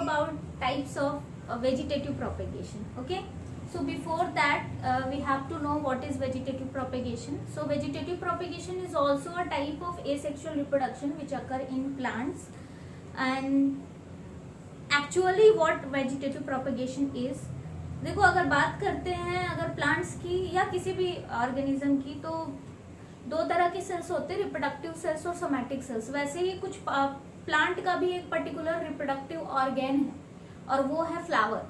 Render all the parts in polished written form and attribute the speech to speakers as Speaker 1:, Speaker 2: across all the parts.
Speaker 1: about types of vegetative propagation. Okay, so before that we have to know what is vegetative propagation. So vegetative propagation is also a type of asexual reproduction which occur in plants. And actually what vegetative propagation is, देखो अगर बात करते हैं अगर plants की या किसी भी ऑर्गेनिज्म की, तो दो तरह के सेल्स होते हैं, रिप्रोडक्टिव सेल्स और सोमैटिक सेल्स। वैसे ही कुछ प्लांट का भी एक पर्टिकुलर रिप्रोडक्टिव ऑर्गेन है और वो है फ्लावर।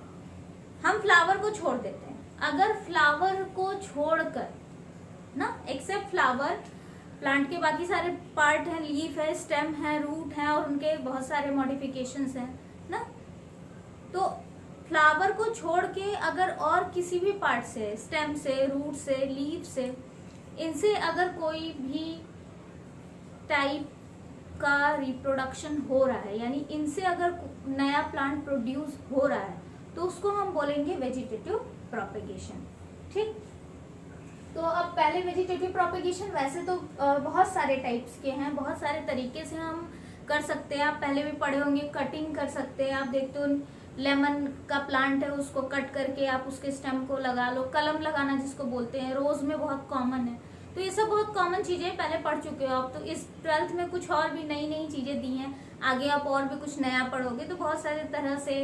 Speaker 1: हम फ्लावर को छोड़ देते हैं, अगर फ्लावर को छोड़कर ना, एक्सेप्ट फ्लावर, प्लांट के बाकी सारे पार्ट हैं, लीफ है, स्टेम है, रूट है और उनके बहुत सारे मॉडिफिकेशंस हैं ना, तो फ्लावर को छोड़ के अगर और किसी भी पार्ट से, स्टेम से, रूट से, लीफ से, इनसे अगर कोई भी टाइप का रिप्रोडक्शन हो रहा है, यानी इनसे अगर नया प्लांट प्रोड्यूस हो रहा है, तो उसको हम बोलेंगे वेजिटेटिव प्रोपेगेशन। ठीक, तो अब पहले वेजिटेटिव प्रोपेगेशन, वैसे तो बहुत सारे टाइप्स के हैं, बहुत सारे तरीके से हम कर सकते हैं। आप पहले भी पढ़े होंगे, कटिंग कर सकते हैं। आप देखते हो लेमन का प्लांट है, उसको कट करके आप उसके स्टेम को लगा लो, कलम लगाना जिसको बोलते हैं, रोज में बहुत कॉमन है। तो ये सब बहुत कॉमन चीजें पहले पढ़ चुके हो आप। तो इस 12th में कुछ और भी नई नई चीजें दी हैं, आगे आप और भी कुछ नया पढ़ोगे। तो बहुत सारे तरह से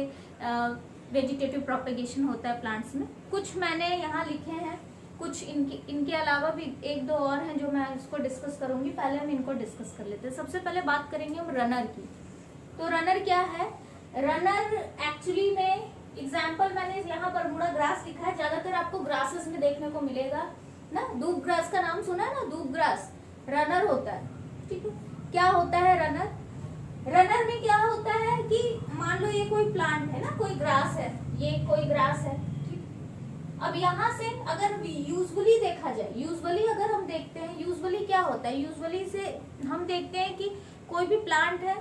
Speaker 1: वेजिटेटिव प्रोपेगेशन होता है प्लांट्स में। कुछ मैंने यहाँ लिखे हैं, कुछ इनके अलावा भी एक दो और हैं जो मैं इसको डिस्कस करूंगी। पहले हम इनको डिस्कस कर लेते हैं। सबसे पहले बात करेंगे हम रनर की। तो रनर क्या है? रनर एक्चुअली में एग्जाम्पल मैंने यहाँ पर बूढ़ा ग्रास लिखा है, ज्यादातर आपको ग्रासेस में देखने को मिलेगा ना। दूब ग्रास का नाम सुना है ना, दूब ग्रास रनर होता है। ठीक है, क्या होता है रनर? रनर में क्या होता है कि मान लो ये कोई प्लांट है ना, कोई ग्रास है, ये कोई ग्रास है। ठीक, अब यहाँ से अगर यूजुअली देखा जाए, यूजुअली अगर हम देखते हैं, यूजुअली क्या होता है, यूजुअली से हम देखते हैं कि कोई भी प्लांट है,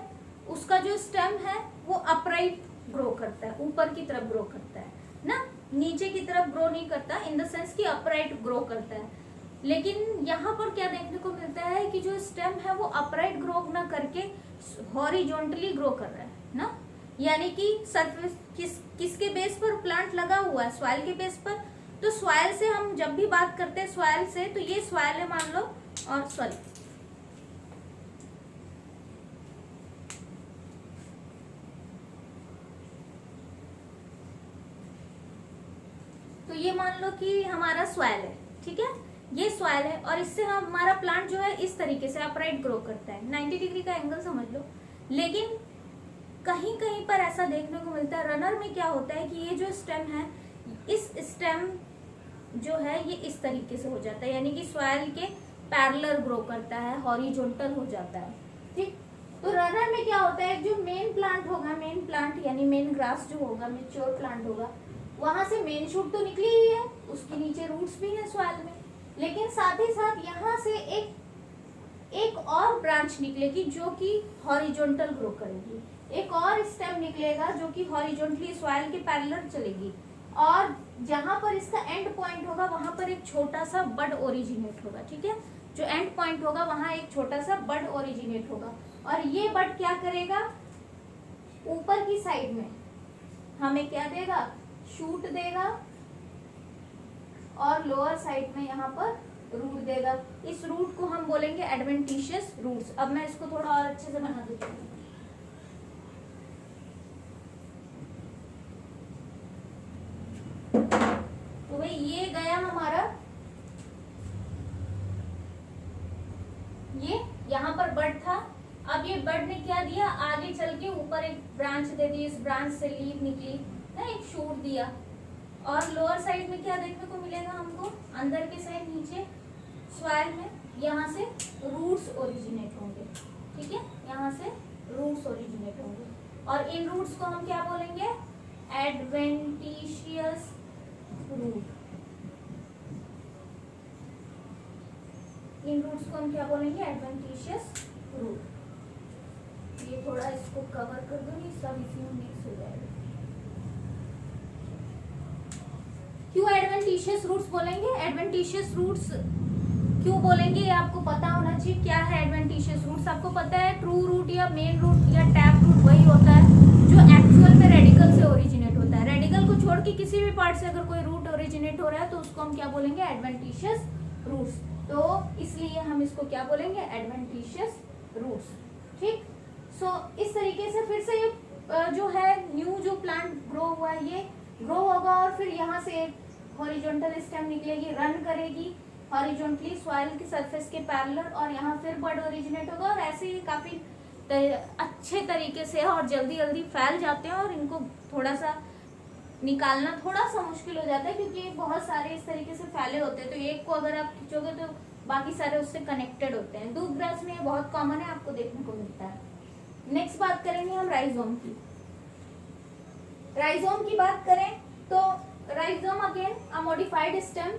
Speaker 1: उसका जो स्टेम है वो अपराइट ग्रो करता है, ऊपर की तरफ ग्रो करता है ना, नीचे की तरफ ग्रो नहीं करता, इन द सेंस कि अपराइट ग्रो करता है। लेकिन यहाँ पर क्या देखने को मिलता है कि जो स्टेम है वो अपराइट ग्रो ना करके हॉरिजॉन्टली ग्रो कर रहा है ना, यानी कि सरफेस किसके बेस पर प्लांट लगा हुआ है? सॉइल के बेस पर। तो सॉइल से हम जब भी बात करते हैं सॉइल से, तो ये सॉइल है मान लो, और सॉरी तो ये मान लो कि हमारा सॉइल है, ठीक है, ये सॉइल है और इससे हमारा प्लांट जो है इस तरीके से अपराइट ग्रो करता है, 90 डिग्री का एंगल समझ लो। लेकिन कहीं कहीं पर ऐसा देखने को मिलता है, रनर में क्या होता है कि ये जो स्टेम है, इस स्टेम जो है ये इस तरीके से हो जाता है, यानी कि सॉइल के पैरेलल ग्रो करता है, हॉरिजॉन्टल हो जाता है। ठीक, तो रनर में क्या होता है, जो मेन प्लांट होगा, मेन प्लांट यानी मेन ग्रास जो होगा, मेच्योर प्लांट होगा, वहां से मेन शूट तो निकली ही है, उसके नीचे रूट्स भी है सॉइल में, लेकिन साथ ही साथ यहाँ से एक और ब्रांच निकलेगी जो कि हॉरिजॉन्टल ग्रो करेगी, एक और स्टेम निकलेगा जो कि हॉरिजॉन्टली सॉइल के पैरेलल चलेगी, और जहां पर इसका एंड पॉइंट होगा वहां पर एक छोटा सा बड ओरिजिनेट होगा। ठीक है, जो एंड पॉइंट होगा वहां एक छोटा सा बड ओरिजिनेट होगा, और ये बड क्या करेगा, ऊपर की साइड में हमें क्या देगा, शूट देगा, और लोअर साइड में यहाँ पर रूट देगा। इस रूट को हम बोलेंगे एडवेंटिशियस रूट्स। अब मैं इसको थोड़ा और अच्छे से बना देती हूँ। तो भाई ये गया हमारा, ये यहाँ पर बड था, अब ये बड ने क्या दिया, आगे चल के ऊपर एक ब्रांच दे दी, इस ब्रांच से लीफ निकली ना, एक शूट दिया, और लोअर साइड में क्या देखने को मिलेगा हमको, अंदर के साइड नीचे सॉइल में यहाँ से रूट्स ओरिजिनेट होंगे। ठीक है, यहाँ से रूट्स ओरिजिनेट होंगे, और इन रूट्स को हम क्या बोलेंगे, एडवेंटिशियस रूट। इन रूट्स को हम क्या बोलेंगे, एडवेंटिशियस रूट। ये थोड़ा इसको कवर कर दूंगी, सब इसी में मिक्स हो जाएगा। क्यों एडवेंटिशियस रूट्स बोलेंगे? एडवेंटिशियस रूट्स क्यों बोलेंगे ये आपको पता होना चाहिए। क्या है एडवेंटिशियस रूट्स? आपको पता है ट्रू रूट या मेन रूट या टैप रूट वही होता है जो एक्चुअल में रेडी के किसी भी पार्ट से अगर कोई रूट ओरिजिनेट हो रहा है तो उसको हम क्या बोलेंगे, एडवेंटिशियस रूट्स। तो इसलिए हम इसको क्या बोलेंगे, एडवेंटिशियस रूट्स। ठीक, सो इस तरीके से फिर से ये जो है न्यू जो प्लांट ग्रो हुआ है ये ग्रो होगा और फिर यहाँ से एक हॉरिजॉन्टल स्टेम निकलेगी, रन करेगी हॉरिजॉन्टली सॉइल की सरफेस के पैरेलल, और यहाँ फिर बड ओरिजिनेट होगा। और ऐसे ही काफी अच्छे तरीके से और जल्दी जल्दी फैल जाते हैं और इनको थोड़ा सा निकालना थोड़ा सा मुश्किल हो जाता है क्योंकि बहुत सारे इस तरीके से फैले होते हैं। तो एक को अगर आप खींचोगे तो बाकी सारे उससे कनेक्टेड होते हैं। दूब ग्रास में ये बहुत कॉमन है, आपको देखने को मिलता है। नेक्स्ट बात करेंगे हम राइजोम की। राइजोम की बात करें तो rhizome again a modified stem.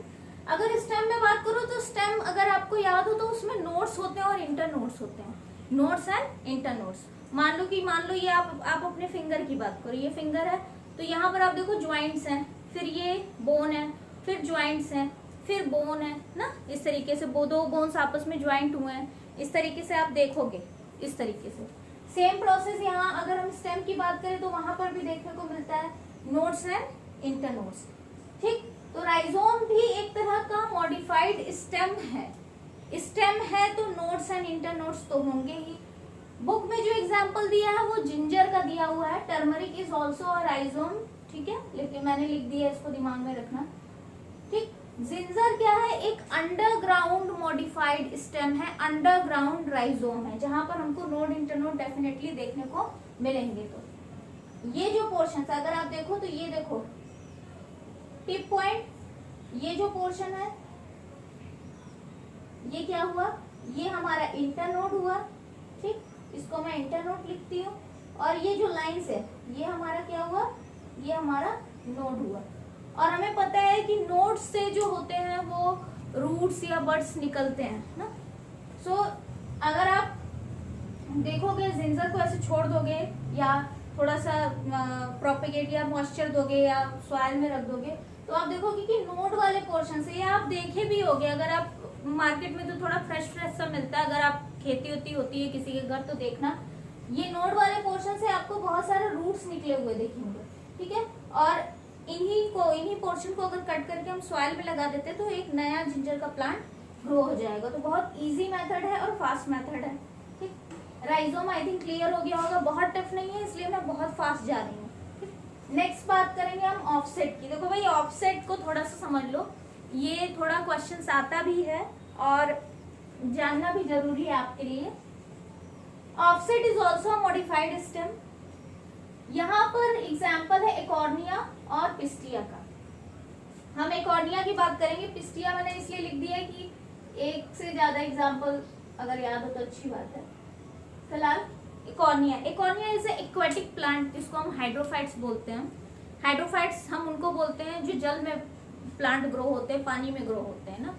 Speaker 1: अगर स्टेम में बात करूं तो स्टेम अगर आपको याद हो तो उसमें नोड्स होते हैं और इंटर नोड्स होते हैं, नोड्स एंड इंटर नोड्स। मान लो ये आप अपने फिंगर की बात करो, ये फिंगर है तो यहाँ पर आप देखो ज्वाइंट्स हैं, फिर ये बोन है, फिर ज्वाइंट्स हैं, फिर बोन है ना। इस तरीके से दो बोन्स आपस में ज्वाइंट हुए हैं, इस तरीके से आप देखोगे। इस तरीके से सेम प्रोसेस यहाँ अगर हम स्टेम की बात करें तो वहां पर भी देखने को मिलता है, नोड्स एंड इंटर नोड्स। ठीक, तो राइजोम भी एक तरह का मॉडिफाइड स्टेम है। स्टेम है तो नोड्स एंड इंटर नोड्स तो होंगे ही। बुक में जो एग्जाम्पल दिया है वो जिंजर का दिया हुआ है। Turmeric is also a rhizome. ठीक है, लेकिन मैंने लिख दिया, इसको दिमाग में रखना। ठीक, जिंजर क्या है, एक अंडरग्राउंड मॉडिफाइड स्टेम है, अंडरग्राउंड राइजोम है, जहां पर हमको नोड इंटरनोड डेफिनेटली देखने को मिलेंगे। तो ये जो पोर्शन है अगर आप देखो तो ये देखो टिप पॉइंट, ये जो पोर्शन है ये क्या हुआ, ये हमारा इंटरनोड हुआ। ठीक, इसको मैं इंटरनोड लिखती हूँ। और ये जो लाइंस है ये हमारा क्या हुआ, ये हमारा नोड हुआ। और हमें पता है कि नोड से जो होते हैं वो रूट्स या बड्स निकलते हैं ना। सो अगर आप देखोगे जिंजर को ऐसे छोड़ दोगे या थोड़ा सा प्रोपेगेट या मॉइस्चर दोगे या सॉइल में रख दोगे तो आप देखोगे कि नोड वाले पोर्शन से, ये आप देखे भी होगे, अगर आप मार्केट में तो थोड़ा फ्रेश सा मिलता है, अगर आप खेती होती है किसी के घर तो देखना, ये नोड वाले पोर्शन से आपको बहुत सारे रूट्स निकले हुए देखेंगे। ठीक है, और इन्हीं पोर्शन को अगर कट करके हम सॉइल में लगा देते तो एक नया जिंजर का प्लांट ग्रो हो जाएगा। तो बहुत इजी मेथड है और फास्ट मेथड है। ठीक, राइजोम आई थिंक क्लियर हो गया होगा, बहुत टफ नहीं है इसलिए मैं बहुत फास्ट जा रही हूँ। नेक्स्ट बात करेंगे हम ऑफसेट की। देखो भाई ऑफसेट को थोड़ा सा समझ लो, ये थोड़ा क्वेश्चन आता भी है और जानना भी जरूरी है आपके लिए। Offset is also modified stem. यहाँ पर एग्जाम्पल है एकॉर्निया और पिस्टिया का। हम एकॉर्निया की बात करेंगे, पिस्टिया मैंने इसलिए लिख दिया है कि एक से ज्यादा एग्जाम्पल अगर याद हो तो अच्छी बात है। फिलहाल एकॉर्निया इज एक्वेटिक प्लांट जिसको हम हाइड्रोफाइट्स बोलते हैं। हाइड्रोफाइट्स हम उनको बोलते हैं जो जल में प्लांट ग्रो होते हैं, पानी में ग्रो होते हैं ना।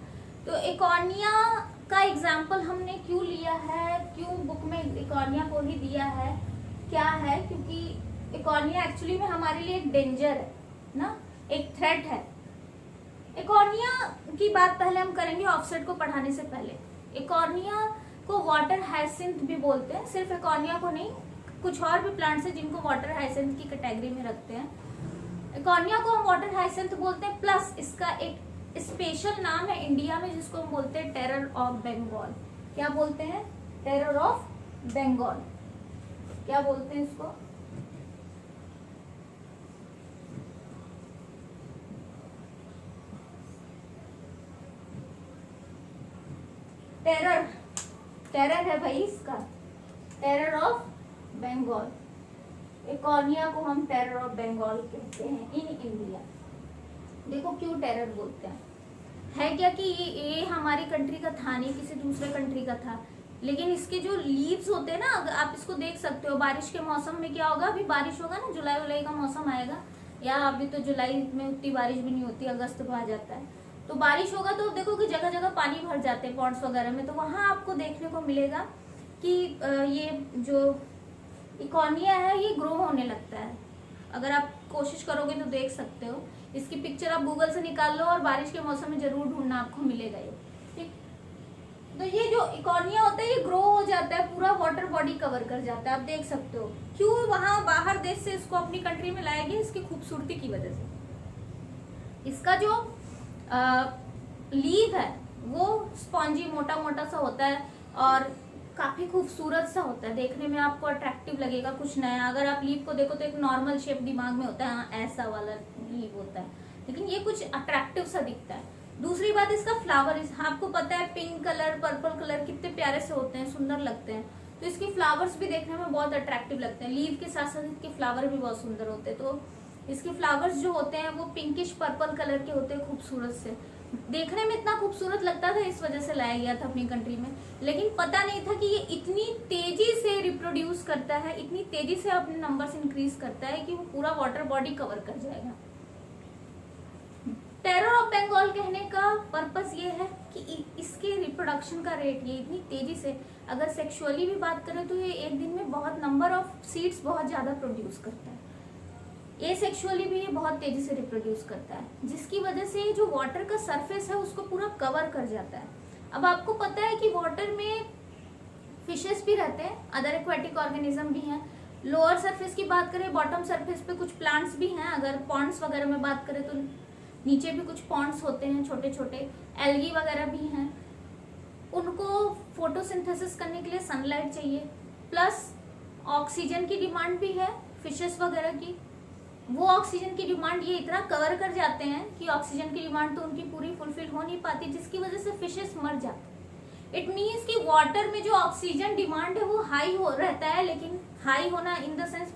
Speaker 1: तो एकॉर्निया का एग्जाम्पल हमने क्यों लिया है, क्यों बुक में एकॉर्निया को ही दिया है, क्या है, क्योंकि एकॉर्निया एक्चुअली में हमारे लिए एक डेंजर है ना, एक थ्रेट है। एकॉर्निया की बात पहले हम करेंगे ऑफसेट को पढ़ाने से पहले। एकॉर्निया को वाटर हाइसिंथ भी बोलते हैं, सिर्फ एकॉर्निया को नहीं, कुछ और भी प्लांट्स हैं जिनको वाटर हाइसिंथ की कैटेगरी में रखते हैं। एकॉर्निया को हम वाटर हाइसिंथ बोलते हैं, प्लस इसका एक स्पेशल नाम है इंडिया में जिसको हम बोलते हैं टेरर ऑफ बंगाल। क्या बोलते हैं, टेरर ऑफ बंगाल, क्या बोलते हैं इसको, टेरर, टेरर है भाई इसका, टेरर ऑफ बंगाल। एकॉर्निया को हम टेरर ऑफ बंगाल कहते हैं इन इंडिया। देखो क्यों टेरर बोलते हैं, है क्या कि ये हमारी कंट्री का था नहीं, किसी दूसरे कंट्री का था, लेकिन इसके जो लीव्स होते हैं ना, आप इसको देख सकते हो। बारिश के मौसम में क्या होगा, अभी बारिश होगा ना, जुलाई उलाई का मौसम आएगा, या अभी तो जुलाई में उतनी बारिश भी नहीं होती, अगस्त में आ जाता है। तो बारिश होगा तो देखो कि जगह जगह पानी भर जाते हैं पॉन्ड्स वगैरह में, तो वहां आपको देखने को मिलेगा कि ये जो इकोनिया है ये ग्रो होने लगता है। अगर आप कोशिश करोगे तो देख सकते हो, इसकी पिक्चर आप गूगल से निकाल लो और बारिश के मौसम में जरूर ढूंढना, आपको मिलेगा ये। ठीक, तो ये जो इकोनिया होता है ये ग्रो हो जाता है, पूरा वाटर बॉडी कवर कर जाता है, आप देख सकते हो। क्यों, वहां बाहर देश से इसको अपनी कंट्री में लाया गया, इसकी खूबसूरती की वजह से। इसका जो लीव है वो स्पॉन्जी मोटा मोटा सा होता है और काफी खूबसूरत सा होता है, देखने में आपको अट्रैक्टिव लगेगा, कुछ नया। अगर आप लीव को देखो तो एक नॉर्मल शेप दिमाग में होता है, हाँ ऐसा वाला लीव होता है, लेकिन ये कुछ अट्रैक्टिव सा दिखता है। दूसरी बात, इसका फ्लावर, आपको पता है पिंक कलर, पर्पल कलर कितने प्यारे से होते हैं, सुंदर लगते हैं। तो इसकी फ्लावर्स भी देखने में बहुत अट्रैक्टिव लगते हैं। लीव के साथ साथ इसके फ्लावर भी बहुत सुंदर होते हैं। तो इसके फ्लावर्स जो होते हैं वो पिंकिश पर्पल कलर के होते हैं, खूबसूरत से। देखने में इतना खूबसूरत लगता था, इस वजह से लाया गया था अपनी कंट्री में। लेकिन पता नहीं था कि ये इतनी तेजी से रिप्रोड्यूस करता है, इतनी तेजी से अपने नंबर्स इंक्रीज करता है कि वो पूरा वाटर बॉडी कवर कर जाएगा। टेरर ऑफ बंगाल कहने का पर्पस ये है कि इसके रिप्रोडक्शन का रेट, ये इतनी तेजी से, अगर सेक्सुअली भी बात करें तो ये एक दिन में बहुत नंबर ऑफ सीड्स बहुत ज्यादा प्रोड्यूस करता है। एसेक्सुअली भी ये बहुत तेजी से रिप्रोड्यूस करता है, जिसकी वजह से जो वाटर का सरफेस है उसको पूरा कवर कर जाता है। अब आपको पता है कि वाटर में फिशेस भी रहते हैं, अदर एक्वेटिक ऑर्गेनिज्म भी हैं। लोअर सरफेस की बात करें, बॉटम सरफेस पे कुछ प्लांट्स भी हैं। अगर पॉन्ड्स वगैरह में बात करें तो नीचे भी कुछ पॉन्ड्स होते हैं, छोटे छोटे एल्गी वगैरह भी हैं। उनको फोटोसिंथेसिस करने के लिए सनलाइट चाहिए, प्लस ऑक्सीजन की डिमांड भी है फिशेस वगैरह की। वो ऑक्सीजन की डिमांड ये इतना कवर कर जाते हैं कि ऑक्सीजन की डिमांड तो उनकी पूरी फुलफिल हो नहीं पाती, जिसकी वजह से फिशेस मर जाते हैं। इट मीन्स कि वाटर में जो ऑक्सीजन डिमांड है वो हाई हो रहता है, लेकिन हाई होना इन द सेंस,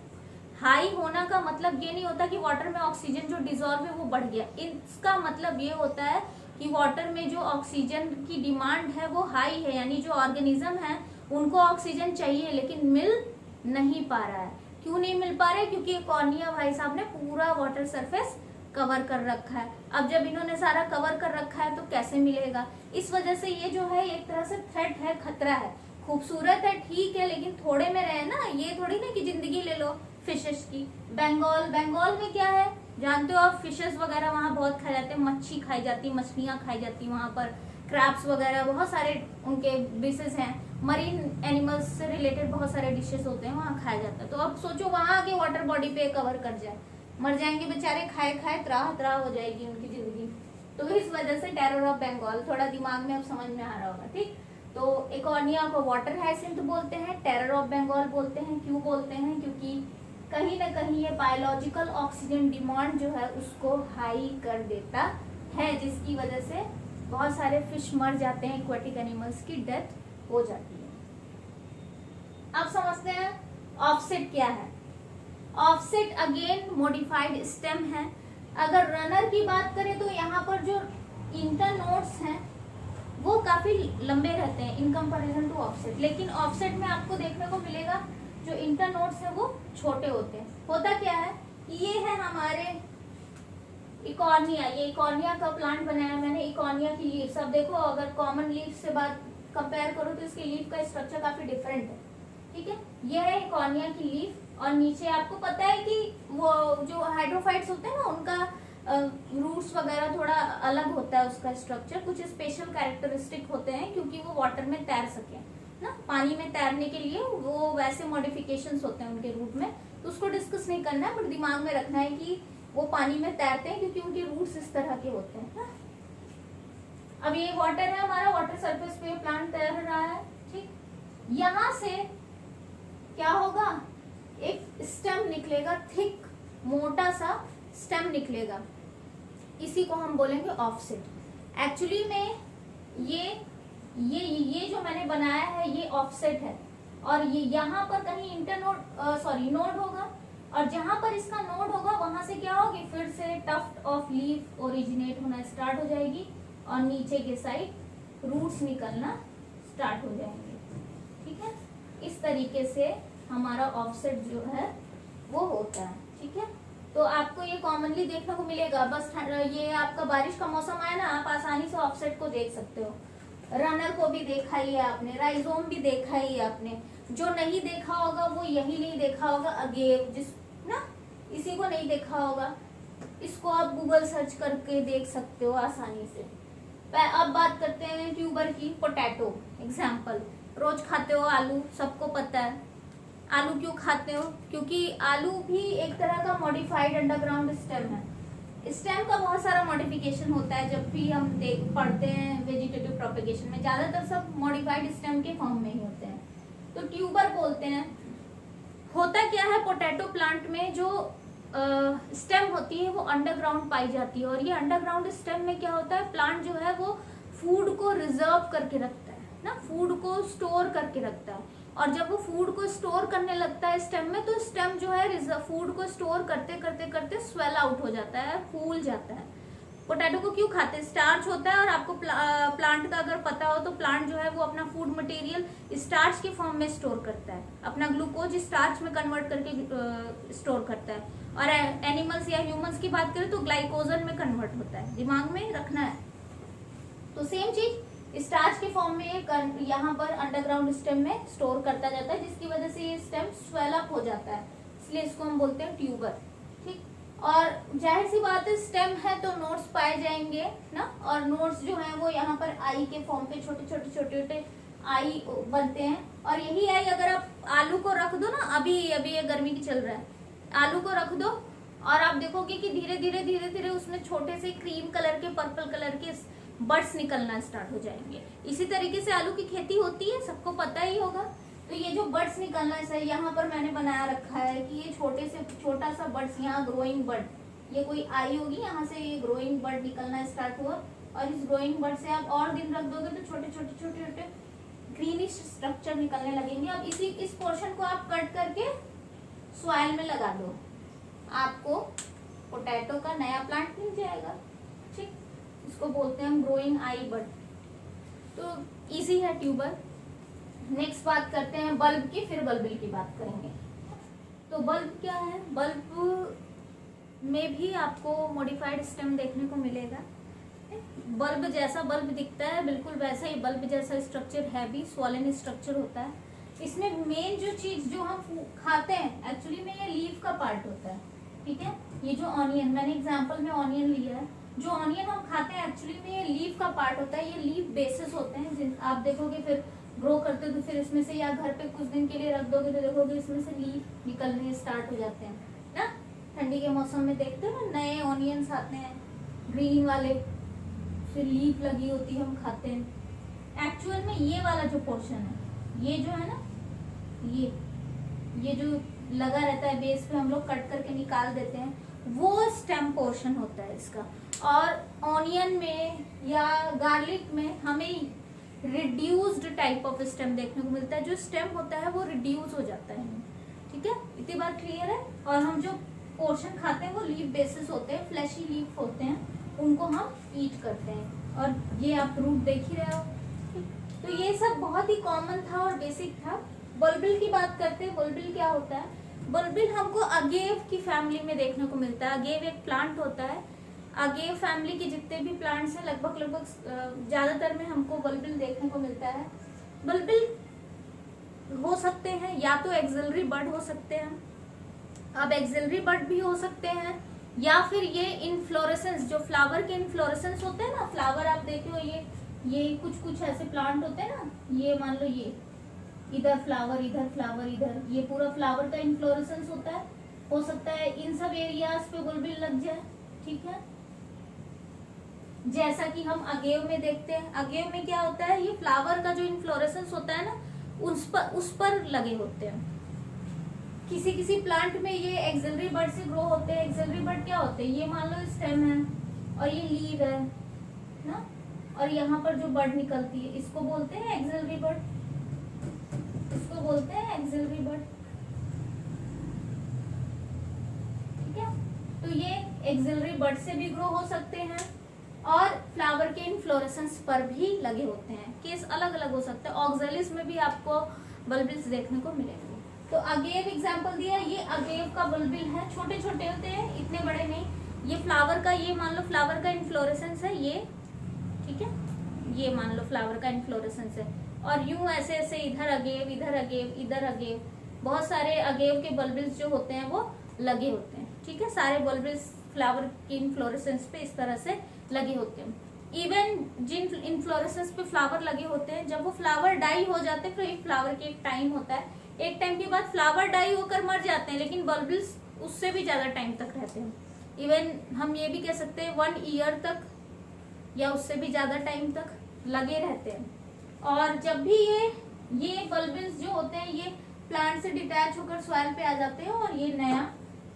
Speaker 1: हाई होना का मतलब ये नहीं होता कि वाटर में ऑक्सीजन जो डिजॉल्व है वो बढ़ गया। इसका मतलब ये होता है कि वाटर में जो ऑक्सीजन की डिमांड है वो हाई है, यानी जो ऑर्गेनिज्म है उनको ऑक्सीजन चाहिए लेकिन मिल नहीं पा रहा है। क्यों नहीं मिल पा रहा है? क्योंकि कॉर्निया भाई साहब ने पूरा वाटर सरफेस कवर कर रखा है। अब जब इन्होंने सारा कवर कर रखा है तो कैसे मिलेगा? इस वजह से ये जो है एक तरह से थ्रेट है, खतरा है। खूबसूरत है ठीक है, लेकिन थोड़े में रहे ना, ये थोड़ी ना कि जिंदगी ले लो फिशेस की। बंगाल, बंगाल में क्या है जानते हो आप? फिशेस वगैरह वहाँ बहुत खाए जाते हैं, मच्छी खाई जाती, मछलियाँ खाई जाती वहाँ पर, क्रैब्स वगैरह बहुत सारे उनके डिशेस हैं। मरीन एनिमल्स से रिलेटेड बहुत सारे डिशेस होते हैं, वहाँ खाया जाता है। तो अब सोचो वहाँ के वाटर बॉडी पे कवर कर जाए, मर जाएंगे बेचारे, खाए खाए त्राह त्राह हो जाएगी उनकी जिंदगी। तो इस वजह से टेरर ऑफ बंगाल थोड़ा दिमाग में अब समझ में आ रहा होगा, ठीक। तो एकॉर्निया को वाटर हाइसिंथ बोलते हैं, टेरर ऑफ बंगाल बोलते हैं। क्यों बोलते हैं? क्योंकि कहीं ना कहीं ये बायोलॉजिकल ऑक्सीजन डिमांड जो है उसको हाई कर देता है, जिसकी वजह से बहुत सारे फिश मर जाते हैं, एक्वेटिक एनिमल्स की डेथ हो जाती है। अब समझते हैं ऑफसेट क्या है। ऑफसेट अगेन मॉडिफाइड स्टेम है। अगर रनर की बात करें तो यहाँ पर जो इंटरनोड्स हैं वो काफी लंबे रहते हैं इन कंपैरिजन टू ऑफसेट, लेकिन ऑफसेट में आपको देखने को मिलेगा जो इंटरनोड्स है वो छोटे होते हैं। होता क्या है, ये है हमारे इकॉर्निया, ये इकॉर्निया का प्लांट बनाया मैंने, इकॉर्निया की लीव्स। अब देखो अगर कॉमन लीव से बात कंपेयर करो तो इसके लीव का स्ट्रक्चर काफी डिफरेंट है, ठीक है। ये है इकॉर्निया की लीव और नीचे आपको पता है कि वो जो हाइड्रोफाइट्स होते हैं ना उनका रूट्स वगैरह थोड़ा अलग होता है, उसका स्ट्रक्चर कुछ स्पेशल कैरेक्टरिस्टिक होते हैं क्योंकि वो वाटर में तैर सके ना, पानी में तैरने के लिए वो वैसे मॉडिफिकेशंस होते हैं उनके रूट में। तो उसको डिस्कस नहीं करना है, बट दिमाग में रखना है कि वो पानी में तैरते हैं क्योंकि उनके रूट्स इस तरह के होते हैं ना। अब ये वाटर है हमारा, वाटर सरफेस पे प्लांट तैर रहा है, ठीक। यहाँ से क्या होगा, एक स्टेम निकलेगा, थिक मोटा सा स्टेम निकलेगा, इसी को हम बोलेंगे ऑफसेट। एक्चुअली में ये जो मैंने बनाया है ये ऑफसेट है और ये यहाँ पर कहीं इंटरनोड नोड होगा और जहां पर इसका नोड होगा वहां से क्या होगी, फिर से टफ्ट ऑफ लीफ ओरिजिनेट होना स्टार्ट हो जाएगी और नीचे के साइड रूट्स निकलना स्टार्ट हो जाएंगे, ठीक है। इस तरीके से हमारा ऑफसेट जो है वो होता है, ठीक है। तो आपको ये कॉमनली देखने को मिलेगा, बस ये आपका बारिश का मौसम आया ना, आप आसानी से ऑफसेट को देख सकते हो। रनर को भी देखा ही है आपने, राइजोम भी देखा ही है आपने, जो नहीं देखा होगा वो यही नहीं देखा होगा अगेव, जिस ना इसी को नहीं देखा होगा, इसको आप गूगल सर्च करके देख सकते हो आसानी से। अब बात करते हैं ट्यूबर की, पोटैटो एग्जाम्पल। रोज खाते हो आलू, सबको पता है। आलू क्यों खाते हो? क्योंकि आलू भी एक तरह का मॉडिफाइड अंडरग्राउंड स्टेम है। स्टेम का बहुत सारा मॉडिफिकेशन होता है जब भी हम पढ़ते हैं वेजिटेटिव प्रोपेगेशन में, ज्यादातर सब मॉडिफाइड स्टेम के फॉर्म में ही होते हैं। तो ट्यूबर बोलते हैं। होता क्या है, पोटैटो प्लांट में जो स्टेम होती है वो अंडरग्राउंड पाई जाती है, और ये अंडरग्राउंड स्टेम में क्या होता है, प्लांट जो है वो फूड को रिजर्व करके रखता है ना, फूड को स्टोर करके रखता है। और जब वो फूड को स्टोर करने लगता है स्टेम में, तो स्टेम जो है फूड को स्टोर करते करते करते स्वेल आउट हो जाता है, फूल जाता है। पोटैटो को क्यों खाते हैं, स्टार्च होता है, और आपको प्लांट का अगर पता हो तो प्लांट जो है वो अपना फूड मटेरियल स्टार्च के फॉर्म में स्टोर करता है, अपना ग्लूकोज स्टार्च में कन्वर्ट करके स्टोर करता है। और एनिमल्स या ह्यूमंस की बात करें तो ग्लाइकोजन में कन्वर्ट होता है, दिमाग में रखना है। तो सेम चीज स्टार्च के फॉर्म में यहाँ पर अंडरग्राउंड स्टेम में स्टोर करता जाता है, जिसकी वजह से ये स्टेम स्वेल अप हो जाता है, इसलिए इसको हम बोलते हैं ट्यूबर। ठीक, और जाहिर सी बात है स्टेम है तो नोड्स पाए जाएंगे ना, और नोड्स जो हैं वो यहाँ पर आई के फॉर्म पे छोटे छोटे छोटे छोटे आई बनते हैं। और यही आई अगर आप आलू को रख दो ना, अभी ये गर्मी की चल रहा है, आलू को रख दो और आप देखोगे कि धीरे धीरे धीरे धीरे उसमें छोटे से क्रीम कलर के, पर्पल कलर के बड्स निकलना स्टार्ट हो जाएंगे। इसी तरीके से आलू की खेती होती है, सबको पता ही होगा। तो ये जो बड्स निकलना है, यहाँ पर मैंने बनाया रखा है कि ये छोटा सा बड्स, यहाँ ग्रोइंग बड, ये कोई आई होगी, यहाँ से ये ग्रोइंग बड निकलना स्टार्ट हुआ, और इस ग्रोइंग बड से आप और दिन रख दोगे तो छोटे छोटे छोटे छोटे ग्रीनिश स्ट्रक्चर निकलने लगेंगे। अब इस पोर्शन को आप कट करके सॉइल में लगा दो, आपको पोटैटो का नया प्लांट मिल जाएगा। ठीक, इसको बोलते हैं हम ग्रोइंग आई बड। तो इजी है ट्यूबर। नेक्स्ट बात करते हैं बल्ब की, फिर बल्बिल की बात करेंगे। तो बल्ब क्या है, बल्ब में भी आपको मॉडिफाइड स्टेम देखने को मिलेगा। बल्ब जैसा बल्ब दिखता है बिल्कुल वैसा ही बल्ब जैसा स्ट्रक्चर है, भी स्वॉलन स्ट्रक्चर होता है। इसमें मेन जो चीज जो हम खाते हैं एक्चुअली में ये लीफ का पार्ट होता है। ठीक है, ये जो ऑनियन, मैंने एग्जांपल में ऑनियन लिया है, जो ऑनियन हम खाते हैं एक्चुअली में ये लीफ का पार्ट होता है, ये लीफ बेसिस होते हैं। आप देखोगे फिर ग्रो करते तो फिर इसमें से, या घर पे कुछ दिन के लिए रख दोगे तो देखोगे इसमें से लीफ निकलने स्टार्ट हो जाते हैं ना। ठंडी के मौसम में देखते हो ना, नए ऑनियंस आते हैं ग्रीन वाले, फिर लीफ लगी होती है, हम खाते हैं। एक्चुअल में ये वाला जो पोर्शन है, ये जो है ना, ये जो लगा रहता है बेस पे, हम लोग कट करके निकाल देते हैं, वो स्टेम पोर्शन होता है इसका। और ऑनियन में या गार्लिक में हमें रिड्यूस्ड टाइप ऑफ स्टेम देखने को मिलता है, जो स्टेम होता है वो रिड्यूस हो जाता है। ठीक है, इतनी बात क्लियर है। और हम जो पोर्शन खाते हैं वो लीफ बेसिस होते हैं, फ्लैशी लीफ होते हैं, उनको हम ईट करते हैं। और ये आप रूट देख ही रहे हो। तो ये सब बहुत ही कॉमन था और बेसिक था। बल्बिल की बात करते हैं। बल्बिल क्या होता है, बल्बिल हमको अगेव की फैमिली में देखने को मिलता है। अगेव एक प्लांट होता है, अगेव फैमिली के जितने भी प्लांट्स हैं लगभग ज्यादातर में हमको बल्बिल देखने को मिलता है। बल्बिल हो सकते हैं या तो एक्सिलरी बड हो सकते हैं, अब एक्सिलरी बड भी हो सकते हैं, या फिर ये इनफ्लोरेसेंस, जो फ्लावर के इनफ्लोरेसेंस होते हैं ना, फ्लावर आप देखे हो, ये कुछ ऐसे प्लांट होते हैं ना, ये मान लो ये इधर फ्लावर, इधर फ्लावर, इधर, ये पूरा फ्लावर का इनफ्लोरेसेंस होता है। हो सकता है इन सब एरियाज पे बल्बिल लग जाए। ठीक है, जैसा कि हम अगेव में देखते हैं। अगेव में क्या होता है, ये फ्लावर का जो इनफ्लोरेसेंस होता है ना, उस पर लगे होते हैं। किसी किसी प्लांट में ये एक्सिलरी बड से ग्रो होते हैं। एक्सिलरी बड क्या होते हैं, ये मान लो स्टेम है और ये लीव है ना, और यहाँ पर जो बड निकलती है इसको बोलते हैं एक्सिलरी बड, इसको बोलते हैं एक्सिलरी बड। ठीक है, तो ये एक्सिलरी बड से भी ग्रो हो सकते हैं और फ्लावर के इनफ्लोरेसेंस पर भी लगे होते हैं। केस अलग अलग हो सकते हैं। ऑक्जेलिस में भी आपको बल्बिल्स देखने को मिलेंगे। तो अगेव एग्जांपल दिया, ये अगेव का बल्बिल है, छोटे छोटे होते हैं, इतने बड़े नहीं। ये फ्लावर का, ये मान लो फ्लावर का इनफ्लोरेसेंस है ये। ठीक है, ये मान लो फ्लावर का इनफ्लोरेसेंस है, और यूं ऐसे ऐसे इधर अगेव, इधर अगेव, इधर अगेव, बहुत सारे अगेव के बल्बिल्स जो होते हैं वो लगे होते हैं। ठीक है, सारे बल्बिल्स फ्लावर के इनफ्लोरेसेंस पे इस तरह से लगे होते हैं। इवन जिन इनफ्लोरेसेंस पे फ्लावर लगे होते हैं, जब वो फ्लावर डाई हो जाते हैं, फिर फ्लावर के एक टाइम होता है, एक टाइम के बाद फ्लावर डाई होकर मर जाते हैं, लेकिन बल्बिल्स उससे भी ज्यादा टाइम तक रहते हैं। इवन हम ये भी कह सकते हैं 1 ईयर तक या उससे भी ज़्यादा टाइम तक लगे रहते हैं। और जब भी ये बल्बिन्स जो होते हैं ये प्लांट से डिटैच होकर सॉइल पे आ जाते हैं और ये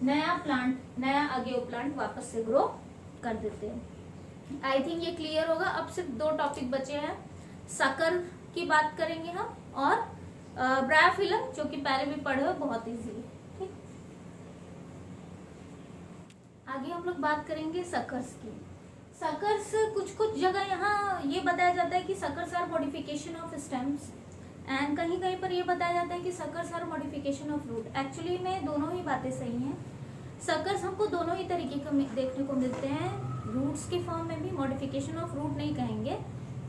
Speaker 1: नया प्लांट, नया अगेव प्लांट वापस से ग्रो कर देते हैं। आई थिंक ये क्लियर होगा। अब सिर्फ 2 टॉपिक बचे हैं, सकर की बात करेंगे हम और ब्रायोफिलम, जो कि पहले भी पढ़े हो, बहुत इजी है। ठीक, आगे हम लोग बात करेंगे सकर्स की। सकर्स कुछ जगह यहाँ ये बताया जाता है कि suckers are modification of stems and कहीं कहीं पर ये बताया जाता है कि suckers are modification of root. Actually में दोनों ही बातें सही हैं। सकर्स हमको दोनों ही तरीके के देखने को मिलते हैं, रूट्स के फॉर्म में भी। मॉडिफिकेशन ऑफ रूट नहीं कहेंगे,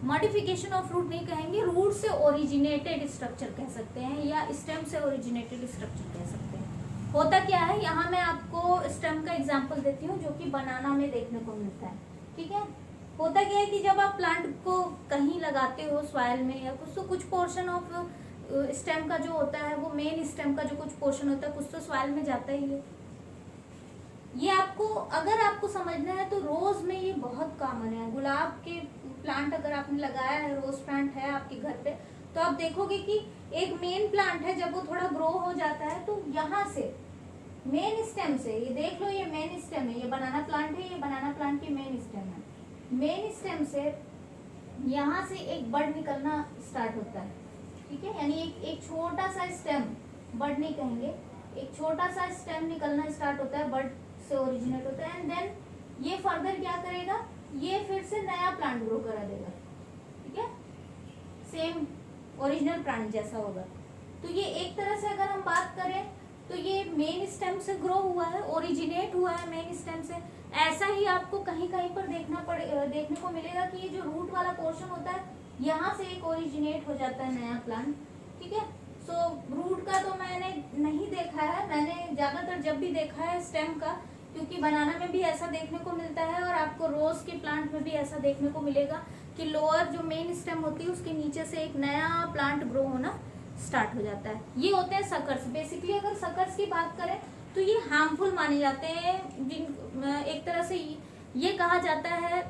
Speaker 1: मॉडिफिकेशन ऑफ रूट नहीं कहेंगे, रूट से ओरिजिनेटेड स्ट्रक्चर कह सकते हैं या स्टेम से ओरिजिनेटेड स्ट्रक्चर कह सकते हैं। होता क्या है, यहाँ मैं आपको स्टेम का एग्जाम्पल देती हूँ जो कि बनाना में देखने को मिलता है। ठीक है, होता क्या है कि जब आप प्लांट को कहीं लगाते हो सॉइल में या कुछ, तो कुछ पोर्शन ऑफ स्टेम का जो होता है, वो मेन स्टेम का जो कुछ पोर्शन होता है, कुछ तो सॉइल में जाता ही है। ये आपको, अगर आपको समझना है तो रोज में ये बहुत कॉमन है। गुलाब के प्लांट अगर आपने लगाया है, रोज प्लांट है आपके घर पे, तो आप देखोगे कि एक मेन प्लांट है, जब वो थोड़ा ग्रो हो जाता है तो यहाँ से मेन स्टेम से, ये देख लो ये मेन स्टेम है, ये बनाना प्लांट है, ये बनाना प्लांट की मेन स्टेम है। मेन स्टेम से यहाँ से एक बड निकलना स्टार्ट होता है। ठीक है, यानी एक छोटा सा स्टेम, बड नहीं कहेंगे, एक छोटा सा स्टेम निकलना स्टार्ट होता है, बड से ओरिजिनेट होता है। एंड देन ये फर्दर क्या करेगा, ये फिर से नया प्लांट ग्रो करा देगा। ठीक है, सेम ओरिजिनल प्लांट जैसा होगा। तो ये एक तरह से अगर हम बात करें तो ये मेन स्टेम से ग्रो हुआ है, ओरिजिनेट हुआ है मेन स्टेम से। ऐसा ही आपको कहीं कहीं पर देखने को मिलेगा कि ये जो रूट वाला पोर्शन होता है, यहाँ से एक ओरिजिनेट हो जाता है नया प्लांट। ठीक है, सो रूट का तो मैंने नहीं देखा है, मैंने ज्यादातर जब भी देखा है स्टेम का, क्योंकि बनाना में भी ऐसा देखने को मिलता है और आपको रोज के प्लांट में भी ऐसा देखने को मिलेगा कि लोअर जो मेन स्टेम होती है उसके नीचे से एक नया प्लांट ग्रो होना स्टार्ट हो जाता है। ये होते हैं सकर्स। बेसिकली अगर सकर्स की बात करें तो ये हार्मफुल माने जाते हैं, जिन एक तरह से ये कहा जाता है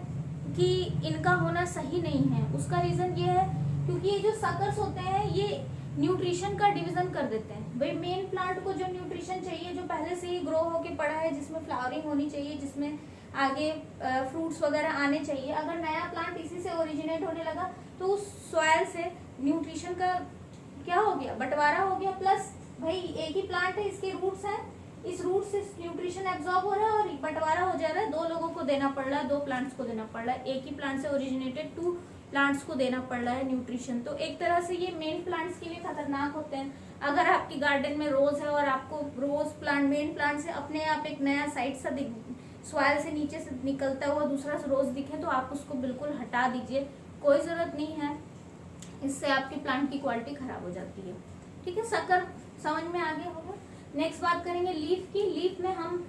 Speaker 1: कि इनका होना सही नहीं है। उसका रीजन ये है क्योंकि ये जो सकर्स होते हैं ये न्यूट्रिशन का डिवीजन कर देते हैं। भाई मेन प्लांट को जो न्यूट्रिशन चाहिए, जो पहले से ही ग्रो होके पड़ा है, जिसमें फ्लावरिंग होनी चाहिए, जिसमें आगे फ्रूट्स वगैरह आने चाहिए, अगर नया प्लांट इसी से ओरिजिनेट होने लगा तो उस सॉइल से न्यूट्रिशन का क्या हो गया, बंटवारा हो गया। प्लस भाई एक ही प्लांट है, इसके रूट्स हैं, इस रूट से न्यूट्रिशन एब्जॉर्ब हो रहा है और बंटवारा हो जा रहा है, 2 लोगों को देना पड़ रहा है, 2 प्लांट्स को देना पड़ रहा है। एक ही प्लांट से ओरिजिनेटेड 2 प्लांट्स को देना पड़ रहा है न्यूट्रिशन। तो एक तरह से ये मेन प्लांट्स के लिए खतरनाक होते हैं। अगर आपकी गार्डन में रोज है और आपको रोज प्लांट, मेन प्लांट से अपने आप एक नया साइड सा सॉइल से नीचे से निकलता हुआ दूसरा रोज दिखे, तो आप उसको बिल्कुल हटा दीजिए, कोई जरूरत नहीं है, इससे आपके प्लांट की क्वालिटी खराब हो जाती है। ठीक है, सकर समझ में आ गया होगा। नेक्स्ट बात करेंगे लीफ की। लीफ में हम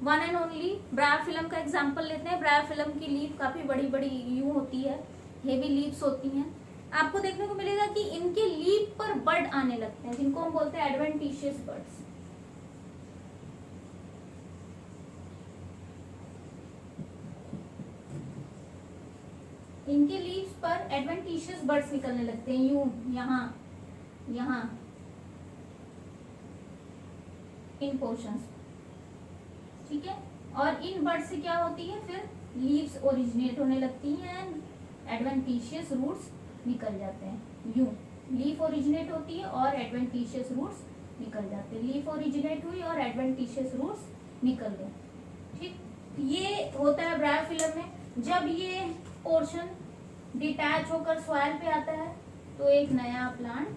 Speaker 1: वन एंड ओनली ब्रायोफिलम का एग्जांपल लेते हैं। ब्रायोफिलम की लीफ काफी बड़ी बड़ी यूं होती है, हेवी लीव्स होती हैं। आपको देखने को मिलेगा कि इनके लीफ पर बड आने लगते हैं, जिनको हम बोलते हैं एडवेंटिशियस बड्स। इनके लीव्स पर एडवेंटिशियस बड्स निकलने लगते हैं, यूं यहाँ इन पोर्शंस। ठीक है, और इन बड्स से क्या होती है, फिर लीव्स ओरिजिनेट होने लगती हैं, एडवेंटिशियस रूट्स निकल जाते हैं। यूं लीफ ओरिजिनेट होती है और एडवेंटिशियस रूट्स निकल जाते हैं। लीफ ओरिजिनेट हुई और एडवेंटिशियस रूट्स निकल गए। ठीक, ये होता है ब्रायोफिलम में। जब ये पोर्शन डिटैच होकर सॉइल पे आता है तो एक नया प्लांट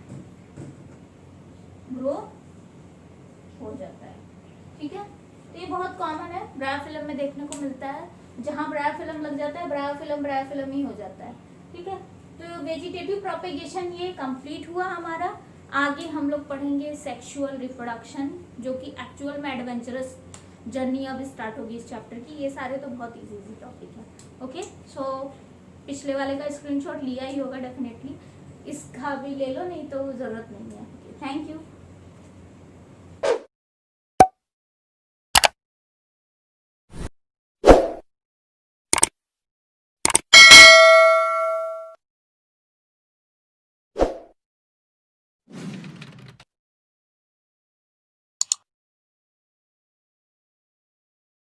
Speaker 1: ग्रो हो जाता है। ठीक है, तो ये बहुत कॉमन है, ब्रायोफिलम में देखने को मिलता है। जहां ब्रायोफिलम लग जाता है ब्रायोफिलम ही हो जाता है। ठीक है, तो वेजिटेटिव प्रोपेगेशन ये कंप्लीट हुआ हमारा। आगे हम लोग पढ़ेंगे सेक्सुअल रिप्रोडक्शन, जो कि एक्चुअल में एडवेंचरस जर्नी अब स्टार्ट होगी इस चैप्टर की। ये सारे तो बहुत इजी टॉपिक है। ओके, सो पिछले वाले का स्क्रीनशॉट लिया ही होगा डेफिनेटली, इसका भी ले लो, नहीं तो जरूरत नहीं है। Thank you.